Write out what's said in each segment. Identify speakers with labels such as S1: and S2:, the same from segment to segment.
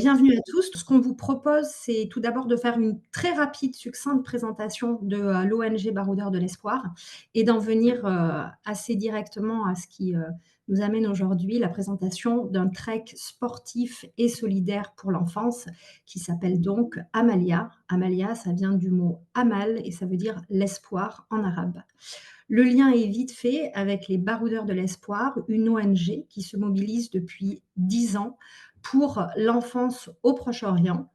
S1: Bienvenue à tous. Ce qu'on vous propose, c'est tout d'abord de faire une très rapide, succincte présentation de, l'ONG Baroudeurs de l'Espoir et d'en venir, assez directement à ce qui, nous amène aujourd'hui, la présentation d'un trek sportif et solidaire pour l'enfance qui s'appelle donc Amalia. Amalia, ça vient du mot amal et ça veut dire l'espoir en arabe. Le lien est vite fait avec les Baroudeurs de l'Espoir, une ONG qui se mobilise depuis 10 ans pour l'enfance au Proche-Orient.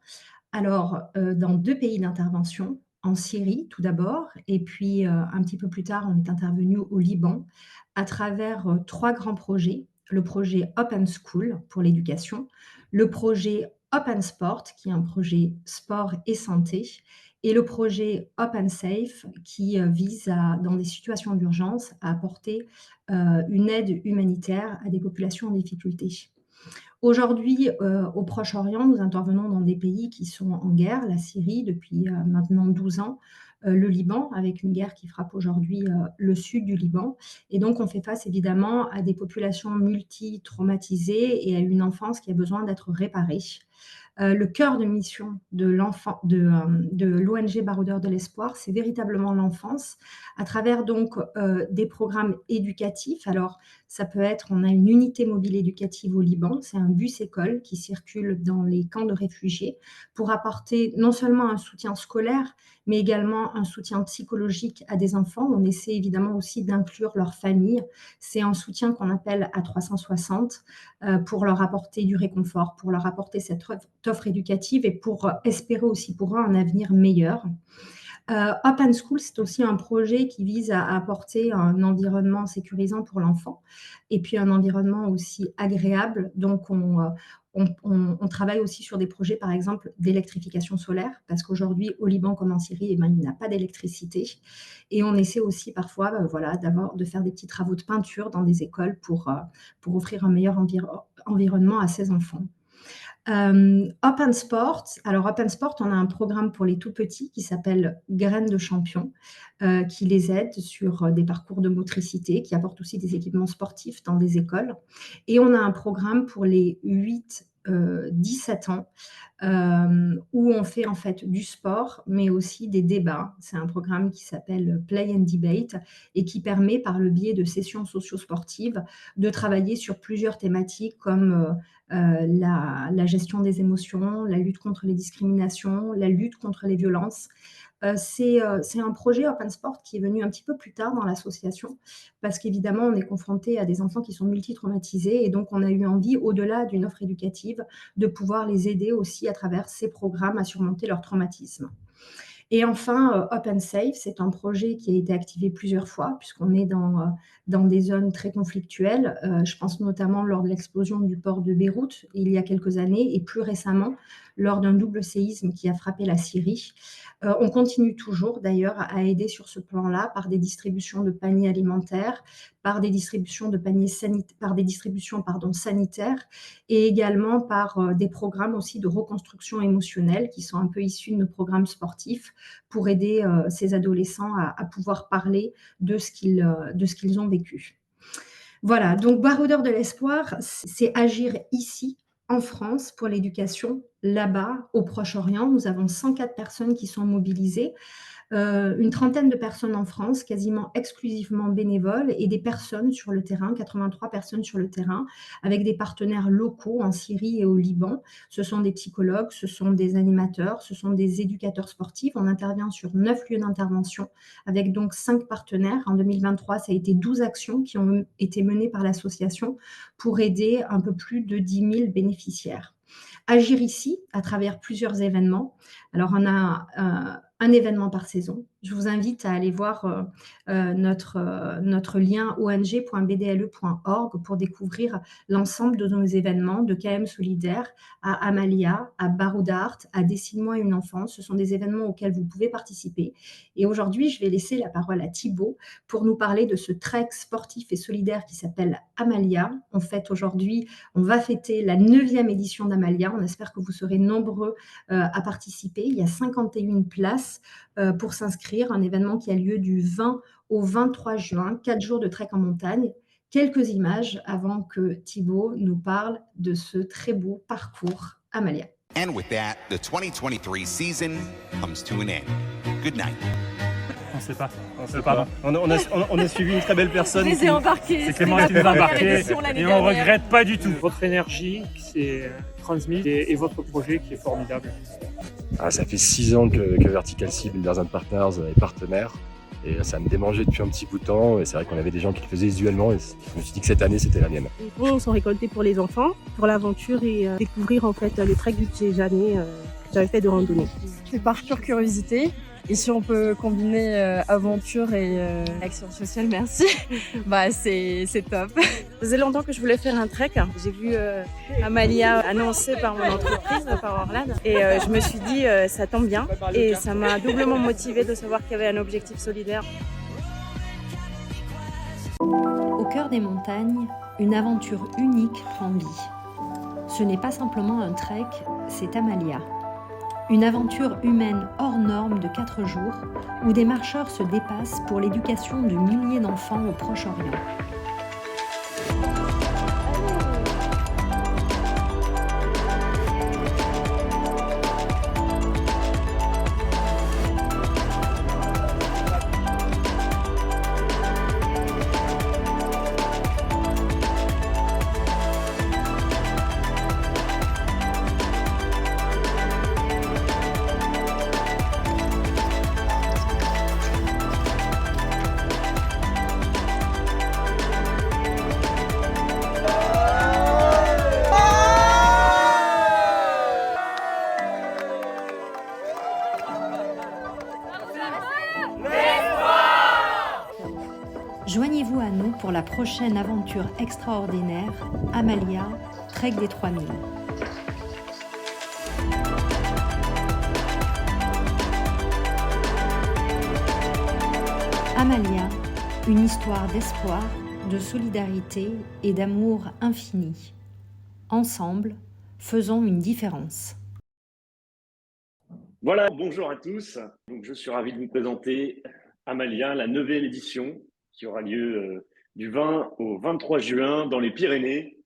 S1: Alors, dans 2 pays d'intervention, en Syrie tout d'abord et puis, un petit peu plus tard, on est intervenu au Liban à travers, 3 grands projets. Le projet Open School pour l'éducation, le projet Open Sport qui est un projet sport et santé et le projet Open Safe qui, vise à, dans des situations d'urgence, à apporter, une aide humanitaire à des populations en difficulté. Aujourd'hui, au Proche-Orient, nous intervenons dans des pays qui sont en guerre, la Syrie depuis, maintenant 12 ans, le Liban avec une guerre qui frappe aujourd'hui, le sud du Liban et donc on fait face évidemment à des populations multi-traumatisées et à une enfance qui a besoin d'être réparée. Le cœur de mission de l'ONG Baroudeurs de l'Espoir, c'est véritablement l'enfance à travers donc, des programmes éducatifs. Alors ça peut être on a une unité mobile éducative au Liban, c'est un bus école qui circule dans les camps de réfugiés pour apporter non seulement un soutien scolaire, mais également un soutien psychologique à des enfants. On essaie évidemment aussi d'inclure leur famille. C'est un soutien qu'on appelle à 360 pour leur apporter du réconfort, pour leur apporter cette offre éducative et pour espérer aussi pour eux un avenir meilleur. Open School, c'est aussi un projet qui vise à apporter un environnement sécurisant pour l'enfant et puis un environnement aussi agréable. Donc on travaille aussi sur des projets, par exemple, d'électrification solaire parce qu'aujourd'hui, au Liban comme en Syrie, eh ben, il n'y a pas d'électricité et on essaie aussi parfois, voilà, de faire des petits travaux de peinture dans des écoles pour offrir un meilleur environnement à ces enfants. Open Sport, alors Open Sport, on a un programme pour les tout petits qui s'appelle Graines de champion, qui les aide sur, des parcours de motricité, qui apporte aussi des équipements sportifs dans des écoles et on a un programme pour les 8-17 ans, où on fait en fait du sport, mais aussi des débats. C'est un programme qui s'appelle Play and Debate et qui permet, par le biais de sessions socio-sportives, de travailler sur plusieurs thématiques comme, la gestion des émotions, la lutte contre les discriminations, la lutte contre les violences. C'est un projet Open Sport qui est venu un petit peu plus tard dans l'association parce qu'évidemment, on est confronté à des enfants qui sont multi-traumatisés et donc on a eu envie, au-delà d'une offre éducative, de pouvoir les aider aussi à travers ces programmes à surmonter leur traumatisme. Et enfin, Open Safe, c'est un projet qui a été activé plusieurs fois puisqu'on est dans des zones très conflictuelles. Je pense notamment lors de l'explosion du port de Beyrouth il y a quelques années et plus récemment lors d'un double séisme qui a frappé la Syrie. On continue toujours d'ailleurs à aider sur ce plan-là par des distributions de paniers alimentaires, par des distributions, pardon, sanitaires et également par, des programmes aussi de reconstruction émotionnelle qui sont un peu issus de nos programmes sportifs pour aider, ces adolescents à pouvoir parler de ce qu'ils ont vécu. Voilà, donc Baroudeurs de l'espoir, c'est agir ici, en France, pour l'éducation, là-bas, au Proche-Orient. Nous avons 104 personnes qui sont mobilisées, une trentaine de personnes en France, quasiment exclusivement bénévoles et des personnes sur le terrain, 83 personnes sur le terrain, avec des partenaires locaux en Syrie et au Liban. Ce sont des psychologues, ce sont des animateurs, ce sont des éducateurs sportifs. On intervient sur 9 lieux d'intervention avec donc 5 partenaires. En 2023, ça a été 12 actions qui ont été menées par l'association pour aider un peu plus de 10 000 bénéficiaires. Agir ici, à travers plusieurs événements. Alors on a, un événement par saison. Je vous invite à aller voir, notre lien ong.bdle.org pour découvrir l'ensemble de nos événements de KM Solidaire à Amalia, à Baroudart, à Dessine-moi une enfance. Ce sont des événements auxquels vous pouvez participer et aujourd'hui, je vais laisser la parole à Thibaut pour nous parler de ce trek sportif et solidaire qui s'appelle Amalia. On va fêter la 9e édition d'Amalia. On espère que vous serez nombreux, à participer. Il y a 51 places pour s'inscrire. Un événement qui a lieu du 20 au 23 juin, 4 jours de trek en montagne. Quelques images avant que Thibaut nous parle de ce très beau parcours Amalia.
S2: And with that, the 2023 season comes to an end. Good night.
S3: On sait pas. On a suivi une très belle personne.
S4: Je les ai embarqués.
S3: C'est Clément qui nous a embarqués et on regrette pas du tout.
S5: Votre énergie qui s'est transmise et votre projet qui est formidable.
S6: Ça fait 6 ans que Vertical Sea Builders and Partners est partenaire et ça me démangeait depuis un petit bout de temps et c'est vrai qu'on avait des gens qui le faisaient visuellement et je me suis dit que cette année c'était la mienne.
S7: Les fonds sont récoltés pour les enfants, pour l'aventure et découvrir en fait les treks que j'avais fait de randonnée.
S4: C'est parcours curiosité. Et si on peut combiner aventure et action sociale, merci. C'est top.
S7: Ça faisait longtemps que je voulais faire un trek. J'ai vu Amalia annoncée par mon entreprise, par Orlad. Et je me suis dit, ça tombe bien. Et ça m'a doublement motivée de savoir qu'il y avait un objectif solidaire.
S1: Au cœur des montagnes, une aventure unique prend vie. Ce n'est pas simplement un trek, c'est Amalia. Une aventure humaine hors norme de 4 jours où des marcheurs se dépassent pour l'éducation de milliers d'enfants au Proche-Orient. Joignez-vous à nous pour la prochaine aventure extraordinaire, Amalia, Trek des 3000. Amalia, une histoire d'espoir, de solidarité et d'amour infini. Ensemble, faisons une différence.
S8: Voilà, bonjour à tous. Donc, je suis ravi de vous présenter Amalia, la 9e édition, qui aura lieu du 20 au 23 juin dans les Pyrénées,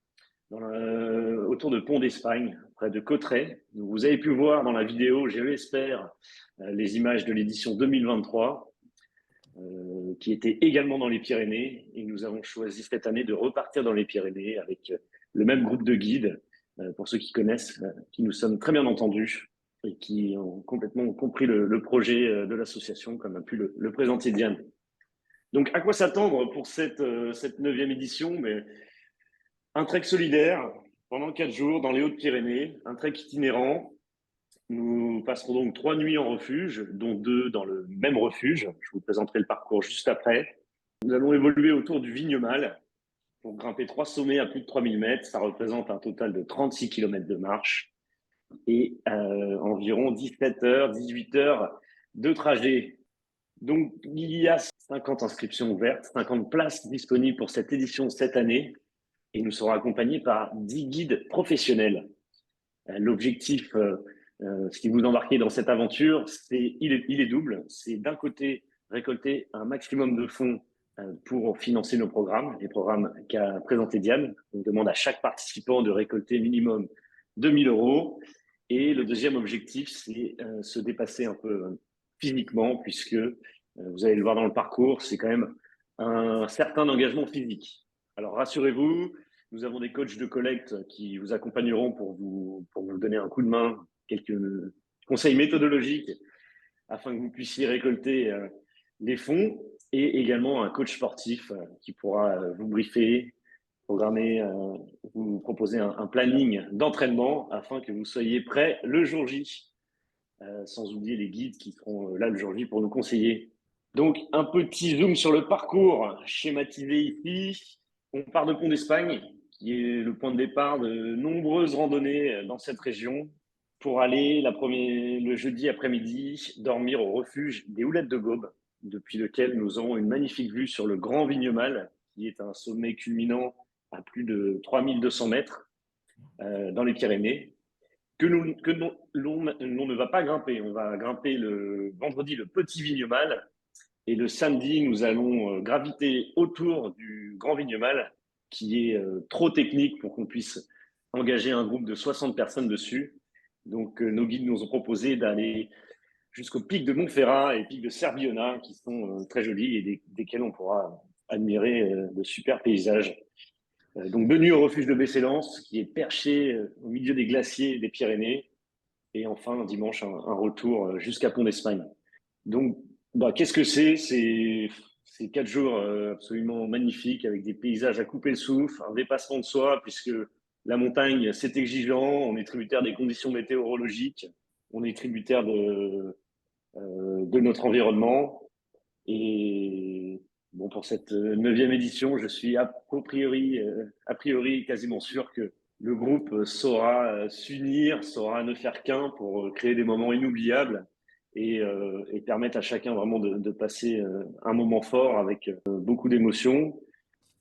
S8: autour de Pont d'Espagne, près de Cauterets. Donc, vous avez pu voir dans la vidéo, je l'espère, les images de l'édition 2023, qui était également dans les Pyrénées. Et nous avons choisi cette année de repartir dans les Pyrénées avec le même groupe de guides, pour ceux qui connaissent, qui nous sommes très bien entendus et qui ont complètement compris le projet de l'association, comme a pu le présenter Diane. Donc, à quoi s'attendre pour cette 9e édition? Mais un trek solidaire pendant 4 jours dans les Hautes-Pyrénées, un trek itinérant. Nous passerons donc 3 nuits en refuge, dont 2 dans le même refuge. Je vous présenterai le parcours juste après. Nous allons évoluer autour du Vignemale pour grimper 3 sommets à plus de 3000 mètres. Ça représente un total de 36 km de marche et environ 17 heures, 18 heures de trajet. Donc, il y a 50 inscriptions ouvertes, 50 places disponibles pour cette édition cette année et nous serons accompagnés par 10 guides professionnels. L'objectif, si vous embarquez dans cette aventure, il est double. C'est d'un côté récolter un maximum de fonds pour financer nos programmes, les programmes qu'a présenté Diane. On demande à chaque participant de récolter minimum 2 000 €. Et le deuxième objectif, c'est se dépasser un peu physiquement, puisque vous allez le voir dans le parcours, c'est quand même un certain engagement physique. Alors rassurez-vous, nous avons des coachs de collecte qui vous accompagneront pour vous donner un coup de main, quelques conseils méthodologiques afin que vous puissiez récolter les fonds, et également un coach sportif qui pourra vous briefer, programmer, vous proposer un planning d'entraînement afin que vous soyez prêts le jour J. Sans oublier les guides qui seront là le jour J pour nous conseiller. Donc, un petit zoom sur le parcours schématisé ici. On part de Pont d'Espagne, qui est le point de départ de nombreuses randonnées dans cette région, pour aller le jeudi après-midi dormir au refuge des Houlettes de Gaume, depuis lequel nous aurons une magnifique vue sur le Grand Vignemale, qui est un sommet culminant à plus de 3200 mètres dans les Pyrénées, que l'on ne va pas grimper. On va grimper le vendredi le Petit Vignemale et le samedi, nous allons graviter autour du Grand Vignemale, qui est trop technique pour qu'on puisse engager un groupe de 60 personnes dessus. Donc, nos guides nous ont proposé d'aller jusqu'au pic de Montferrat et pic de Cerbiona, qui sont très jolis et desquels on pourra admirer de super paysages. Donc, de nuit au refuge de Bécélence, qui est perché au milieu des glaciers des Pyrénées. Et enfin, dimanche, un retour jusqu'à Pont d'Espagne. Donc, qu'est-ce que c'est? C'est 4 jours absolument magnifiques avec des paysages à couper le souffle, un dépassement de soi, puisque la montagne, c'est exigeant, on est tributaire des conditions météorologiques, on est tributaire de notre environnement. Et bon, pour cette 9e édition, je suis a priori quasiment sûr que le groupe saura s'unir, saura ne faire qu'un pour créer des moments inoubliables et permettre à chacun vraiment de passer un moment fort avec beaucoup d'émotions,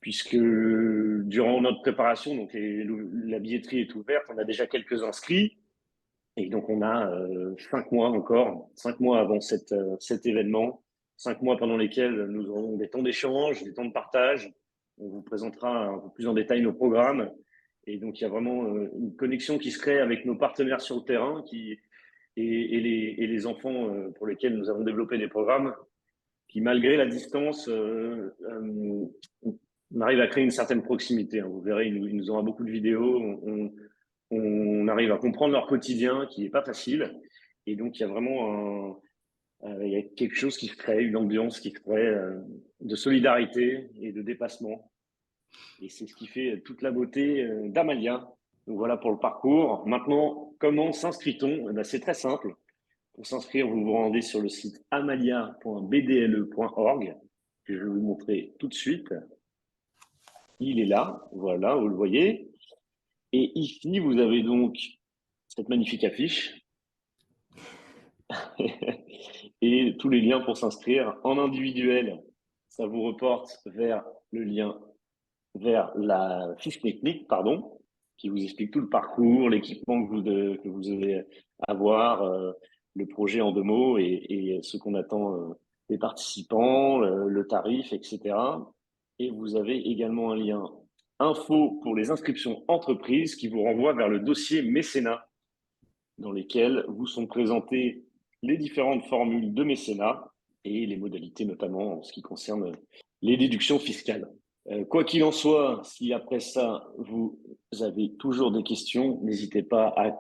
S8: puisque durant notre préparation, donc la billetterie est ouverte, on a déjà quelques inscrits, et donc on a 5 mois encore, 5 mois avant cet événement, 5 mois pendant lesquels nous aurons des temps d'échange, des temps de partage. On vous présentera un peu plus en détail nos programmes. Et donc il y a vraiment une connexion qui se crée avec nos partenaires sur le terrain et les enfants pour lesquels nous avons développé des programmes qui, malgré la distance, on arrive à créer une certaine proximité. Vous verrez, il nous envoie beaucoup de vidéos. On arrive à comprendre leur quotidien qui n'est pas facile. Et donc, il y a vraiment il y a quelque chose qui se crée, une ambiance qui se crée de solidarité et de dépassement. Et c'est ce qui fait toute la beauté d'Amalia. Donc voilà pour le parcours. Maintenant, comment s'inscrit-on? C'est très simple. Pour s'inscrire, vous vous rendez sur le site amalia.bdle.org, que je vais vous montrer tout de suite. Il est là, voilà, vous le voyez. Et ici, vous avez donc cette magnifique affiche et tous les liens pour s'inscrire. En individuel, ça vous reporte vers le lien, vers la fiche technique, pardon, qui vous explique tout le parcours, l'équipement que vous devez avoir, le projet en 2 mots et ce qu'on attend des participants, le tarif, etc. Et vous avez également un lien info pour les inscriptions entreprises qui vous renvoie vers le dossier mécénat, dans lesquels vous sont présentées les différentes formules de mécénat et les modalités, notamment en ce qui concerne les déductions fiscales. Quoi qu'il en soit, si après ça, vous avez toujours des questions, n'hésitez pas à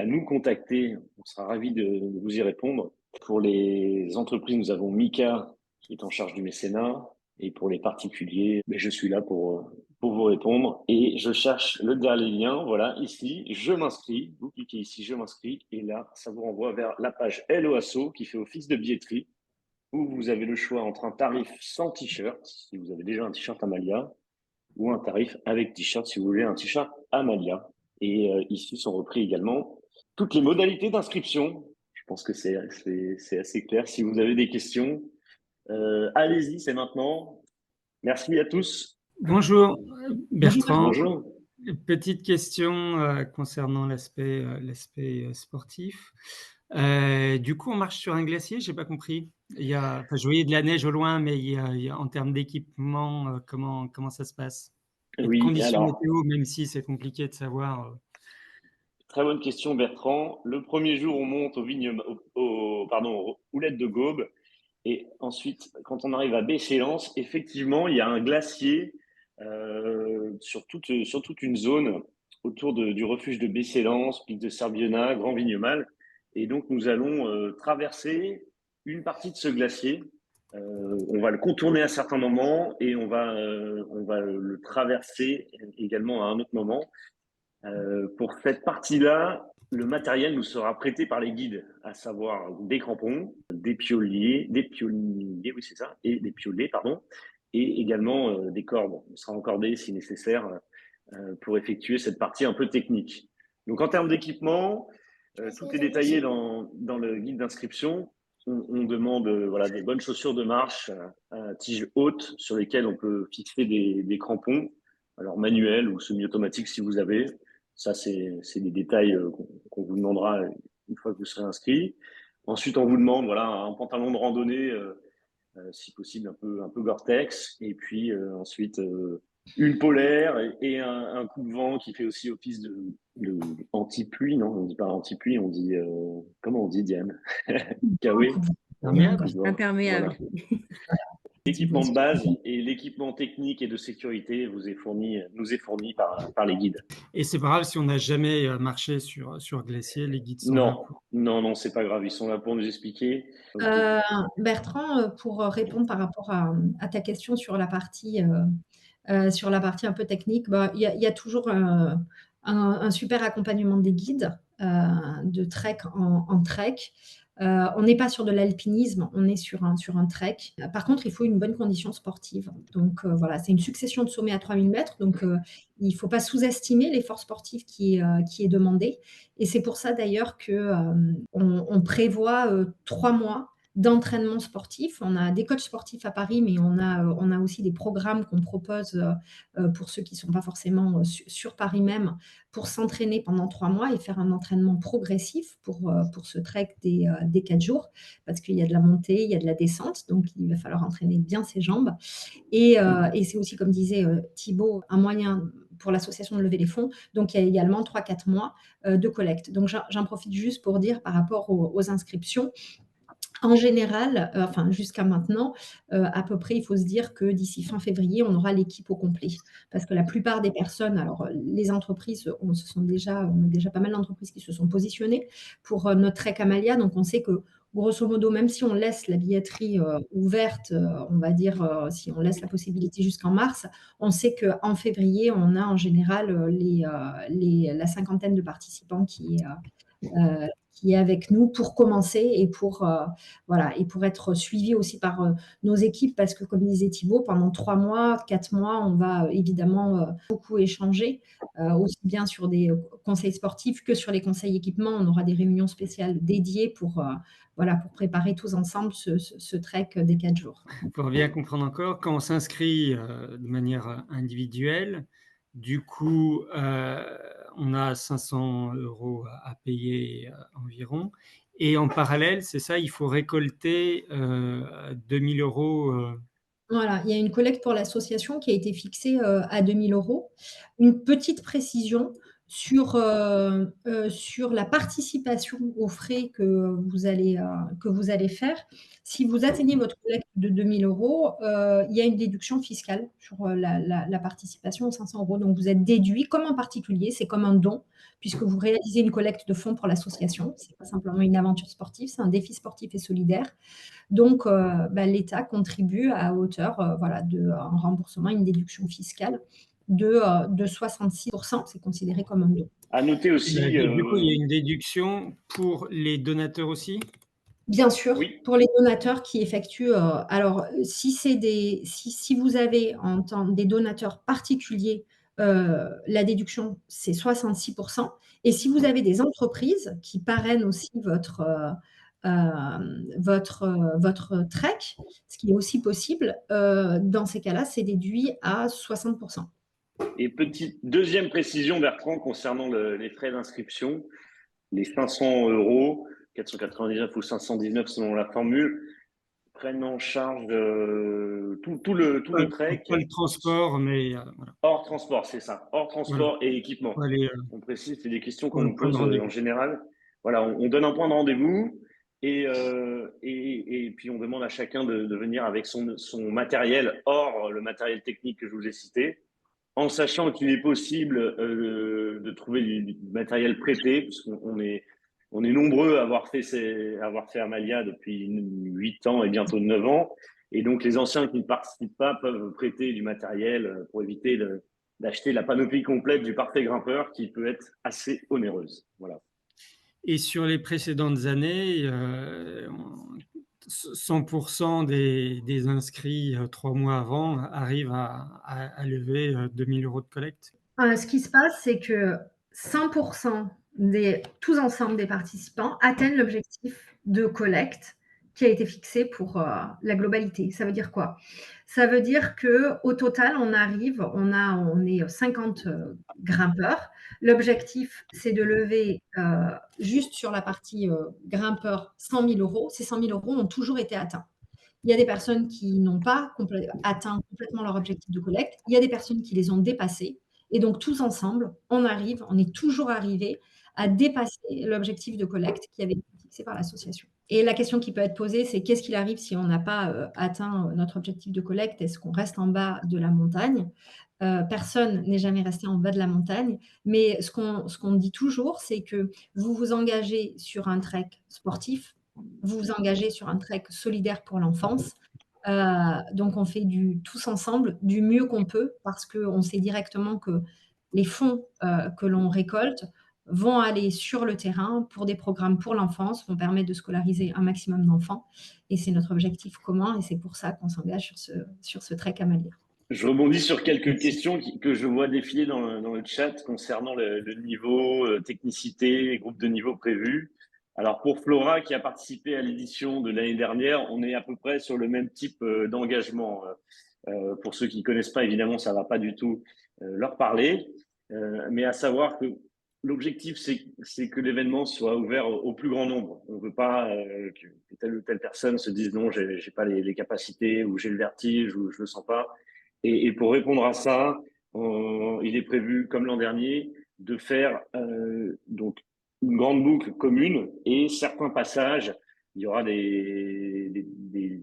S8: nous contacter. On sera ravis de vous y répondre. Pour les entreprises, nous avons Mika qui est en charge du mécénat. Et pour les particuliers, je suis là pour vous répondre. Et je cherche le dernier lien, voilà, ici, je m'inscris. Vous cliquez ici, je m'inscris. Et là, ça vous renvoie vers la page LOASO qui fait office de billetterie, où vous avez le choix entre un tarif sans t-shirt, si vous avez déjà un t-shirt Amalia, ou un tarif avec t-shirt, si vous voulez un t-shirt Amalia. Et ici sont repris également toutes les modalités d'inscription. Je pense que c'est assez clair. Si vous avez des questions, allez-y, c'est maintenant. Merci à tous.
S9: Bonjour Bertrand.
S8: Bonjour.
S9: Petite question concernant l'aspect sportif. Du coup, on marche sur un glacier, j'ai pas compris. Je voyais de la neige au loin, mais en termes d'équipement, comment ça se passe? Et de conditions météo, même si c'est compliqué de savoir.
S8: Très bonne question, Bertrand. Le premier jour, on monte aux Houlettes de Gaume. Et ensuite, quand on arrive à Bécélence, effectivement, il y a un glacier sur toute une zone autour du refuge de Bécélence, pic de Cerbiona, Grand Vignemale. Et donc, nous allons traverser une partie de ce glacier. On va le contourner à certains moments et on va le traverser également à un autre moment. Pour cette partie-là, le matériel nous sera prêté par les guides, à savoir des crampons, des piolets, oui c'est ça, et des piolets, pardon, et également des cordes. On sera encordé si nécessaire pour effectuer cette partie un peu technique. Donc en termes d'équipement, tout est détaillé dans le guide d'inscription. On demande des bonnes chaussures de marche à tige haute sur lesquelles on peut fixer des crampons, alors manuels ou semi-automatiques si vous avez. Ça, c'est des détails qu'on vous demandera une fois que vous serez inscrit. Ensuite, on vous demande un pantalon de randonnée, si possible un peu Gore-Tex. Et puis ensuite, une polaire et un coupe-vent qui fait aussi office de anti-pluie, non? On dit pas anti-pluie, on dit comment on dit, Diane? Kawe?
S9: Perméable.
S8: Coupe-vent.
S7: Imperméable.
S8: Voilà. L'équipement de base et l'équipement technique et de sécurité nous est fourni par les guides.
S9: Et c'est pas grave si on n'a jamais marché sur glacier, les guides sont là.
S8: Non, c'est pas grave, ils sont là pour nous expliquer.
S1: Bertrand, pour répondre par rapport à ta question sur la partie un peu technique, bah, il y a toujours un super accompagnement des guides de trek en trek. On n'est pas sur de l'alpinisme, on est sur un trek. Par contre, il faut une bonne condition sportive. Donc voilà, c'est une succession de sommets à 3000 mètres. Donc il ne faut pas sous-estimer l'effort sportif qui est demandé. Et c'est pour ça d'ailleurs qu'on prévoit 3 mois d'entraînement sportif. On a des coachs sportifs à Paris, mais on a aussi des programmes qu'on propose pour ceux qui ne sont pas forcément sur Paris même, pour s'entraîner pendant 3 mois et faire un entraînement progressif pour ce trek des 4 jours, parce qu'il y a de la montée, il y a de la descente, donc il va falloir entraîner bien ses jambes. Et c'est aussi, comme disait Thibaut, un moyen pour l'association de lever les fonds. Donc, il y a également 3-4 mois de collecte. Donc, j'en profite juste pour dire par rapport aux inscriptions. En général, enfin jusqu'à maintenant, à peu près, il faut se dire que d'ici fin février, on aura l'équipe au complet. Parce que la plupart des personnes, alors les entreprises, on a déjà pas mal d'entreprises qui se sont positionnées pour notre Trek Amalia. Donc on sait que grosso modo, même si on laisse la billetterie ouverte, on va dire, si on laisse la possibilité jusqu'en mars, on sait qu'en février, on a en général la cinquantaine de participants qui est avec nous pour commencer et pour être suivi aussi par nos équipes, parce que comme disait Thibaut, pendant 3 mois, 4 mois, on va évidemment beaucoup échanger, aussi bien sur des conseils sportifs que sur les conseils équipements. On aura des réunions spéciales dédiées pour préparer tous ensemble ce trek des 4 jours.
S9: Pour bien comprendre encore, quand on s'inscrit de manière individuelle, du coup, on a 500 € à payer environ. Et en parallèle, c'est ça, il faut récolter 2000 €.
S1: Voilà, il y a une collecte pour l'association qui a été fixée à 2000 €. Une petite précision sur la participation aux frais que vous allez faire. Si vous atteignez votre collecte de 2000 €, il y a une déduction fiscale sur la participation aux 500 €. Donc, vous êtes déduit comme un particulier, c'est comme un don, puisque vous réalisez une collecte de fonds pour l'association. Ce n'est pas simplement une aventure sportive, c'est un défi sportif et solidaire. Donc, l'État contribue à hauteur en remboursement, une déduction fiscale de 66%. C'est considéré comme un don.
S8: À noter aussi.
S9: Du coup, il y a une déduction pour les donateurs aussi?
S1: Bien sûr,
S8: Oui.
S1: pour les donateurs qui effectuent. Alors, si vous avez en tant des donateurs particuliers, la déduction, c'est 66%. Et si vous avez des entreprises qui parrainent aussi votre trek, ce qui est aussi possible, dans ces cas-là, c'est déduit à 60%.
S8: Et petite deuxième précision, Bertrand, concernant les frais d'inscription, les 500 €, 499 ou 519 selon la formule, prennent en charge tout le trek.
S9: Pas le transport, mais voilà.
S8: Hors transport, c'est ça. Hors transport et équipement. On précise, c'est des questions qu'on nous pose en général. Voilà, on donne un point de rendez-vous et puis on demande à chacun de venir avec son matériel, hors le matériel technique que je vous ai cité, en sachant qu'il est possible de trouver du matériel prêté, puisqu'on est nombreux à avoir fait Amalia depuis 8 ans et bientôt 9 ans. Et donc, les anciens qui ne participent pas peuvent prêter du matériel pour éviter d'acheter la panoplie complète du parfait grimpeur, qui peut être assez onéreuse. Voilà.
S9: Et sur les précédentes années, 100% des inscrits 3 mois avant arrivent à lever 2000 € de collecte?
S1: Ce qui se passe, c'est que 100% tous ensemble des participants atteignent l'objectif de collecte qui a été fixé pour la globalité. Ça veut dire quoi? Ça veut dire qu'au total, on est 50 grimpeurs. L'objectif, c'est de lever juste sur la partie grimpeur 100 000 €. Ces 100 000 € ont toujours été atteints. Il y a des personnes qui n'ont pas atteint complètement leur objectif de collecte. Il y a des personnes qui les ont dépassés. Et donc, tous ensemble, on est toujours arrivé à dépasser l'objectif de collecte qui avait été fixé par l'association. Et la question qui peut être posée, c'est qu'est-ce qu'il arrive si on n'a pas atteint notre objectif de collecte? Est-ce qu'on reste en bas de la montagne? Personne n'est jamais resté en bas de la montagne, mais ce qu'on dit toujours, c'est que vous vous engagez sur un trek sportif, vous vous engagez sur un trek solidaire pour l'enfance. Donc on fait tous ensemble du mieux qu'on peut parce qu'on sait directement que les fonds que l'on récolte vont aller sur le terrain pour des programmes pour l'enfance, vont permettre de scolariser un maximum d'enfants. Et c'est notre objectif commun et c'est pour ça qu'on s'engage sur ce trek Amalia.
S8: Je rebondis sur quelques questions que je vois défiler dans le chat concernant le niveau, technicité, groupe de niveau prévu. Alors pour Flora qui a participé à l'édition de l'année dernière, on est à peu près sur le même type d'engagement. Pour ceux qui connaissent pas, évidemment, ça va pas du tout leur parler, mais à savoir que l'objectif c'est que l'événement soit ouvert au plus grand nombre. On veut pas que telle ou telle personne se dise non, j'ai pas les capacités ou j'ai le vertige ou je le sens pas. Et pour répondre à ça, il est prévu, comme l'an dernier, de faire donc une grande boucle commune et certains passages, il y aura des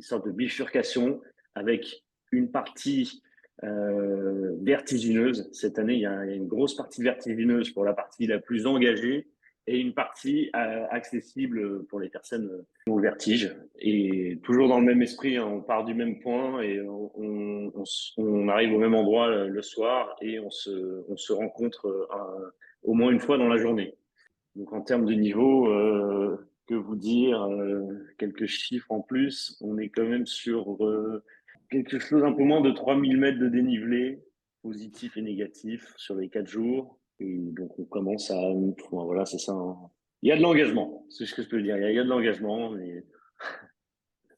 S8: sortes de bifurcations avec une partie vertigineuse. Cette année, il y a une grosse partie vertigineuse pour la partie la plus engagée et une partie accessible pour les personnes au vertige. Et toujours dans le même esprit, hein, on part du même point et on arrive au même endroit le soir et on se rencontre au moins une fois dans la journée. Donc en termes de niveau, que vous dire, quelques chiffres en plus, on est quand même sur quelque chose un peu moins de 3000 mètres de dénivelé, positif et négatif, sur les 4 jours. Et donc, on commence à août. Voilà, c'est ça. Hein. Il y a de l'engagement, c'est ce que je peux dire. Il y a de l'engagement, mais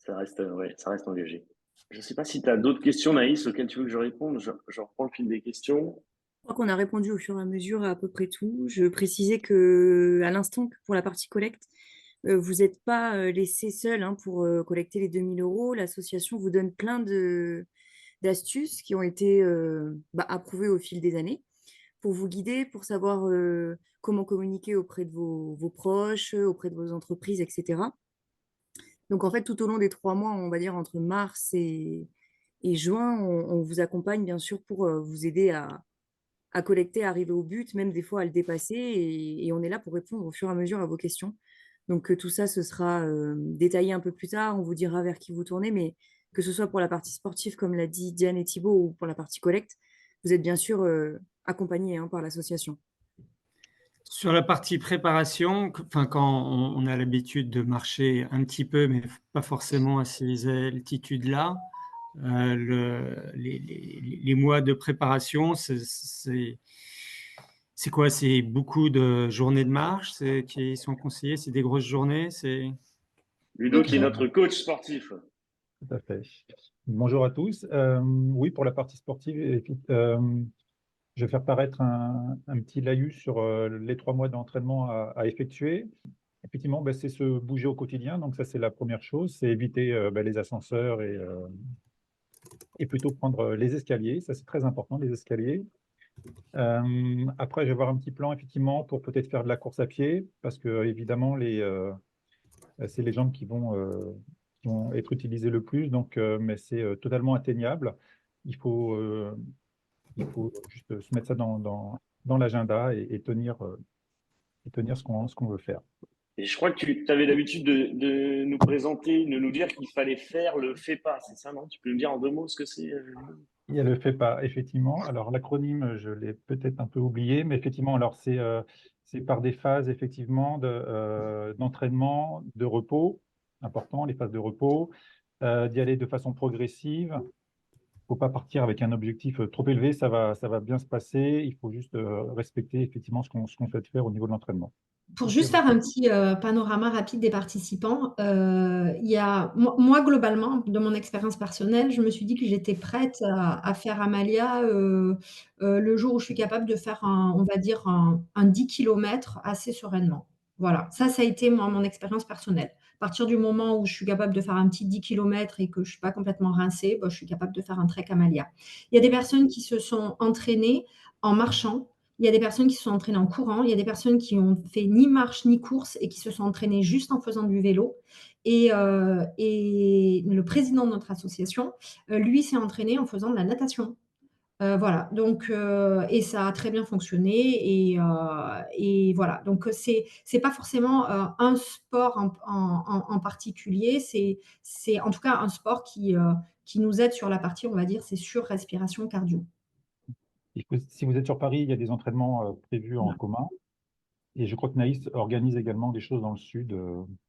S8: ouais, ça reste engagé. Je ne sais pas si tu as d'autres questions, Naïs, auxquelles tu veux que je réponde. Je reprends le fil des questions.
S10: Je crois qu'on a répondu au fur et à mesure à peu près tout. Je précisais que, à l'instant, que pour la partie collecte, vous n'êtes pas laissé seul hein, pour collecter les 2 000 euros. L'association vous donne plein d'astuces qui ont été approuvées au fil des années pour vous guider, pour savoir comment communiquer auprès de vos proches, auprès de vos entreprises, etc. Donc, en fait, tout au long des 3 mois, on va dire entre mars et juin, on vous accompagne, bien sûr, pour vous aider à collecter, à arriver au but, même des fois à le dépasser. Et on est là pour répondre au fur et à mesure à vos questions. Donc, tout ça, ce sera détaillé un peu plus tard. On vous dira vers qui vous tournez, mais que ce soit pour la partie sportive, comme l'a dit Diane et Thibaut, ou pour la partie collecte, vous êtes bien sûr accompagnés hein, par l'association.
S9: Sur la partie préparation, quand on a l'habitude de marcher un petit peu, mais pas forcément à ces altitudes-là, les mois de préparation, c'est quoi? C'est beaucoup de journées de marche qui sont conseillées? C'est des grosses journées?
S8: Ludo, qui est notre coach sportif.
S11: Tout à fait. Bonjour à tous. Oui, pour la partie sportive, je vais faire paraître un petit laïus sur les 3 mois d'entraînement à effectuer. Effectivement, c'est se bouger au quotidien. Donc ça, c'est la première chose. C'est éviter les ascenseurs et plutôt prendre les escaliers. Ça, c'est très important, les escaliers. Après, je vais avoir un petit plan, effectivement, pour peut-être faire de la course à pied, parce que, évidemment, c'est les jambes qui vont être utilisées le plus. Donc, mais c'est totalement atteignable. Il faut juste se mettre ça dans l'agenda et tenir ce qu'on veut faire.
S8: Et je crois que tu avais l'habitude de nous présenter, de nous dire qu'il fallait faire le FEPA, c'est ça, non? Tu peux nous dire en 2 mots ce que c'est?
S11: Il y a le FEPA, effectivement. Alors, l'acronyme, je l'ai peut-être un peu oublié, mais effectivement, alors c'est par des phases, effectivement, d'entraînement, de repos, important, les phases de repos, d'y aller de façon progressive. Il ne faut pas partir avec un objectif trop élevé, ça va bien se passer. Il faut juste respecter effectivement ce qu'on souhaite faire au niveau de l'entraînement.
S1: Pour juste faire un petit panorama rapide des participants, moi, globalement, de mon expérience personnelle, je me suis dit que j'étais prête à faire Amalia le jour où je suis capable de faire on va dire un 10 km assez sereinement. Voilà, ça a été moi mon expérience personnelle. À partir du moment où je suis capable de faire un petit 10 kilomètres et que je suis pas complètement rincée, bah, je suis capable de faire un trek Amalia. Il y a des personnes qui se sont entraînées en marchant, il y a des personnes qui se sont entraînées en courant, il y a des personnes qui ont fait ni marche ni course et qui se sont entraînées juste en faisant du vélo et le président de notre association, lui s'est entraîné en faisant de la natation. Voilà, donc et ça a très bien fonctionné et voilà. Donc c'est pas forcément, un sport en particulier, c'est en tout cas un sport qui nous aide sur la partie, on va dire, c'est sur respiration cardio.
S11: Si vous êtes sur Paris, il y a des entraînements prévus en commun. Et je crois que Naïs organise également des choses dans le sud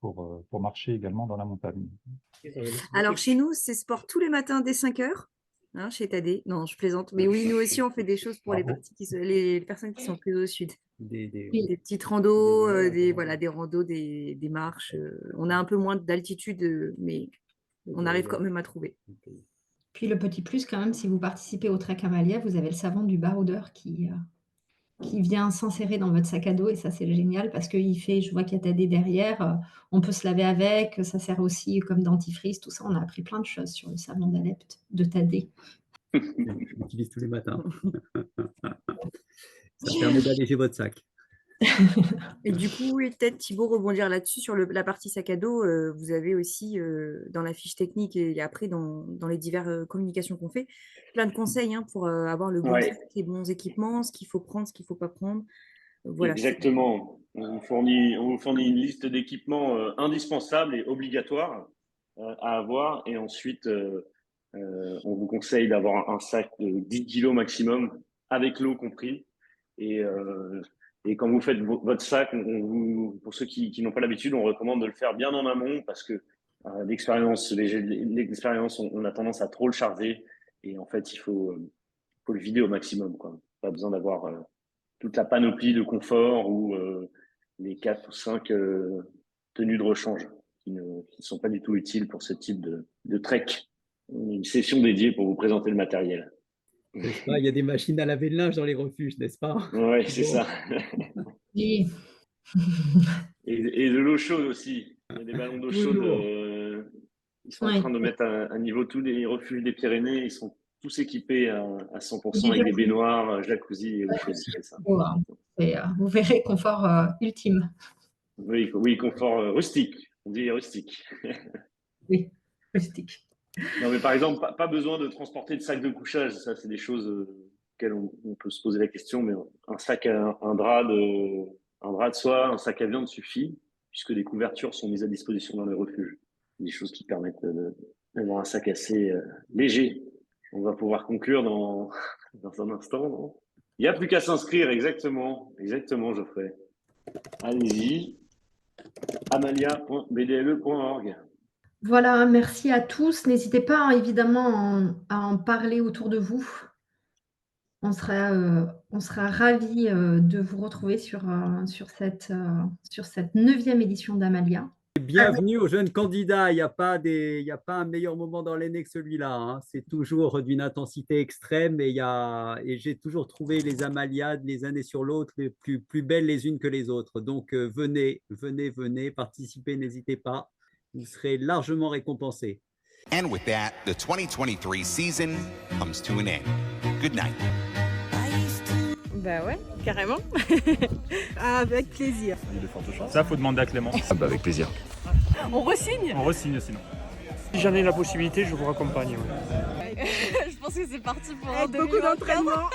S11: pour marcher également dans la montagne.
S10: Alors chez nous, c'est sport tous les matins dès 5 heures. Hein, chez Tadé. Non, je plaisante. Mais oui, nous aussi, on fait des choses pour les personnes qui sont plus au sud. Des petites randos, des randos, des marches. On a un peu moins d'altitude, mais on arrive quand même à trouver.
S1: Puis le petit plus quand même, si vous participez au Trek Amalia, vous avez le savon du baroudeur qui vient s'insérer dans votre sac à dos et ça, c'est génial parce je vois qu'il y a Tadé derrière, on peut se laver avec, ça sert aussi comme dentifrice, tout ça. On a appris plein de choses sur le savon d'Adepte de Tadé.
S12: Je l'utilise tous les matins. Ça permet d'alléger votre sac.
S10: Et du coup, peut-être Thibaut rebondir là-dessus sur la partie sac à dos. Vous avez aussi dans la fiche technique et après dans les diverses communications qu'on fait, plein de conseils pour avoir le bon sac, les bons équipements, ce qu'il faut prendre, ce qu'il ne faut pas prendre. Voilà.
S8: Exactement. On vous fournit une liste d'équipements indispensables et obligatoires à avoir. Et ensuite, on vous conseille d'avoir un sac de 10 kg maximum, avec l'eau compris. Et quand vous faites votre sac, pour ceux qui n'ont pas l'habitude, on recommande de le faire bien en amont parce que l'expérience, on a tendance à trop le charger et en fait, il faut le vider au maximum, quoi. Pas besoin d'avoir toute la panoplie de confort ou les 4 ou 5 tenues de rechange qui ne sont pas du tout utiles pour ce type de trek. Une session dédiée pour vous présenter le matériel.
S12: N'est-ce pas ? Il y a des machines à laver le linge dans les refuges, n'est-ce pas ?
S8: Oui, c'est ça.
S1: Oui.
S8: Et de l'eau chaude aussi. Il y a des ballons d'eau chaude. Ils sont en train de mettre à niveau tous les refuges des Pyrénées. Ils sont tous équipés à 100% avec des baignoires, jacuzzi et eau chaude. C'est ça.
S1: Vous verrez, confort ultime.
S8: Oui, confort rustique. On dit rustique.
S1: Oui, rustique.
S8: Non, mais par exemple, pas besoin de transporter de sac de couchage. Ça, c'est des choses auxquelles on peut se poser la question. Mais un drap de soie, un sac à viande suffit, puisque des couvertures sont mises à disposition dans les refuges. Des choses qui permettent d'avoir un sac assez léger. On va pouvoir conclure dans un instant. Non, il n'y a plus qu'à s'inscrire, exactement, Geoffrey. Allez-y, amalia.bdle.org.
S1: Voilà, merci à tous. N'hésitez pas évidemment à en parler autour de vous. On sera ravis de vous retrouver sur cette 9e édition d'Amalia.
S12: Bienvenue aux jeunes candidats. Il n'y a pas un meilleur moment dans l'année que celui-là, hein. C'est toujours d'une intensité extrême et j'ai toujours trouvé les Amaliades les années sur l'autre les plus belles les unes que les autres. Donc venez, participez, n'hésitez pas. Vous serez largement récompensés.
S2: And with that, the 2023 season comes to an end. Good night.
S7: Bah ouais, carrément.
S13: Avec plaisir.
S3: Il y a de fortes chances. Ça, faut demander à Clément.
S6: Avec plaisir.
S13: On re-signe ?
S3: On re-signe sinon.
S5: Si j'en ai la possibilité, je vous raccompagne.
S4: Je pense que c'est parti pour
S13: beaucoup d'entraînement.